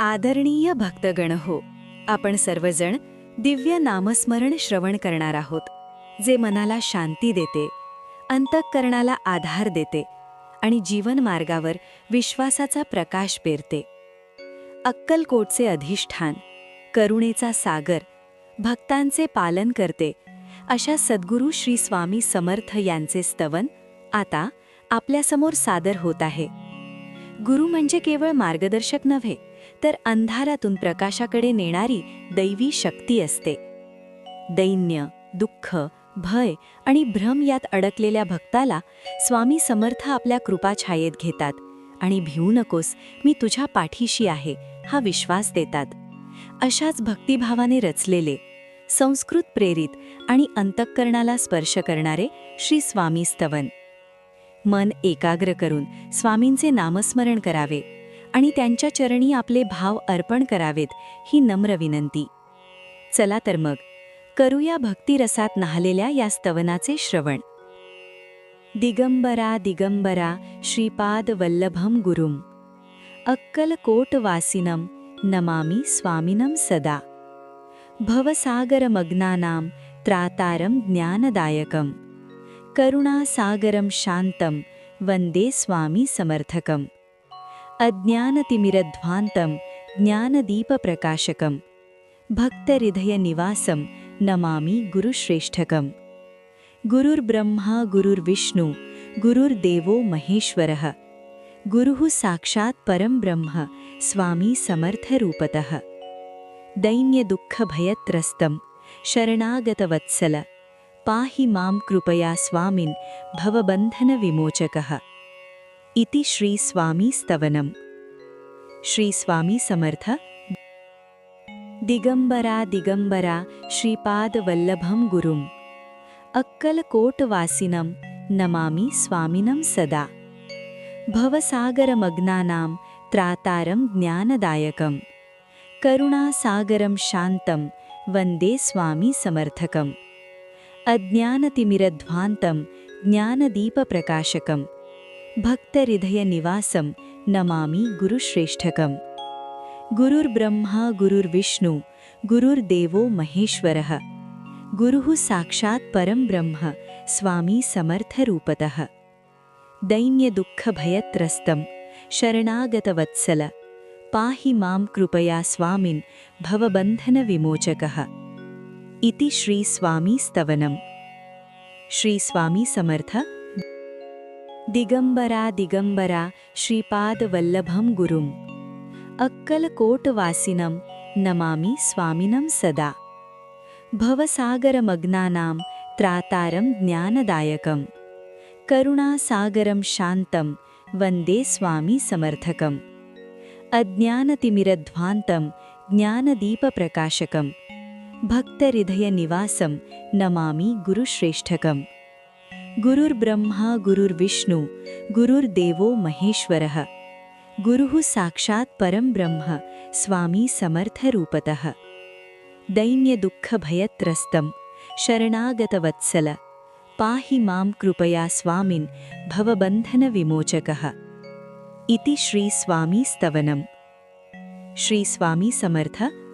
आदरणीय भक्तगण हो, आपण सर्वजण दिव्य नामस्मरण श्रवण करणार आहोत, जे मनाला शांती देते, अंतःकरणाला आधार देते आणि जीवन मार्गावर विश्वासाचा प्रकाश पेरते. अक्कलकोटचे अधिष्ठान, करुणेचा सागर, भक्तांचे पालन करते, अशा सद्गुरू श्री स्वामी समर्थ यांचे स्तवन आता आपल्यासमोर सादर होत आहे. गुरु म्हणजे केवळ मार्गदर्शक नव्हे, तर अंधारातून प्रकाशाकडे नेणारी दैवी शक्ती असते. दैन्य, दुःख, भय आणि भ्रम यात अडकलेल्या भक्ताला स्वामी समर्थ आपल्या कृपाछायेत घेतात आणि भिवू नकोस, मी तुझ्या पाठीशी आहे, हा विश्वास देतात. अशाच भक्तिभावाने रचलेले, संस्कृत प्रेरित आणि अंतःकरणाला स्पर्श करणारे श्री स्वामी स्तवन. मन एकाग्र करून स्वामींचे नामस्मरण करावे आणि त्यांच्या चरणी आपले भाव अर्पण करावेत, ही नम्र विनंती. चला तर मग करूया भक्तिरसात न्हालेल्या या स्तवनाचे श्रवण. दिगंबरा दिगंबरा श्रीपाद वल्लभम गुरुम, अक्कलकोटवासिनं नमामि स्वामिनं सदा. भवसागरमग्नानां त्रातारं ज्ञानदायकं, करुणासागरं शान्तं वन्दे स्वामी समर्थकम्. अज्ञानतिमिरध्वान्तं ज्ञानदीपप्रकाशकं, भक्तहृदयनिवासं नमामि गुरुश्रेष्ठकम्. गुरुर्ब्रह्मा गुरुर्विष्णु गुरुर्देवो महेश्वरः, गुरुः साक्षात् परं ब्रह्म स्वामी समर्थरूपतः. दैन्यदुःखभयत्रस्तं शरणागतवत्सल, पाहि मां कृपया स्वामिन् भवबन्धनविमोचकः. इति श्री स्वामी स्तवनम्. श्री स्वामी समर्थ. दिगंबरा दिगंबरा श्रीपाद वल्लभम गुरुम, अक्कलकोटवासिनं नमामि स्वामिनं सदा. भवसागरमग्नानां त्रातारं ज्ञानदायकं, करुणासागरं शान्तं वन्दे स्वामी समर्थकम्. अज्ञानतिमिरध्वान्तं ज्ञानदीपप्रकाशकं, भक्तहृदयनिवासं नमामि गुरुश्रेष्ठकम्. गुरुर्ब्रह्मा गुरुर्विष्णु गुरुर्देवो महेश्वरः, गुरुः साक्षात् परं ब्रह्म स्वामी समर्थरूपतः. दैन्यदुःखभयत्रस्तं शरणागतवत्सल, पाहि मां कृपया स्वामिन् भवबन्धनविमोचकः. इति श्री स्वामी स्तवनम्. श्री स्वामी समर्थ. दिगंबरा दिगंबरा श्रीपाद वल्लभम गुरुम, अक्कलकोटवासिनं नमामि स्वामिनं सदा. भवसागरमग्नानां त्रातारं ज्ञानदायकं, करुणासागरं शान्तं वन्दे स्वामी समर्थकम्. अज्ञानतिमिरध्वान्तं ज्ञानदीपप्रकाशकं, भक्तहृदयनिवासं नमामि गुरुश्रेष्ठकम्. गुरुर्ब्रह्मा गुरुर्विष्णु गुरुर्देवो महेश्वरः, गुरुः साक्षात् परं ब्रह्म स्वामी समर्थरूपतः. दैन्यदुःखभयत्रस्तं शरणागतवत्सल, पाहि मां कृपया स्वामिन् भवबन्धनविमोचकः. इति श्री स्वामी स्तवनम्. श्री स्वामी समर्थ.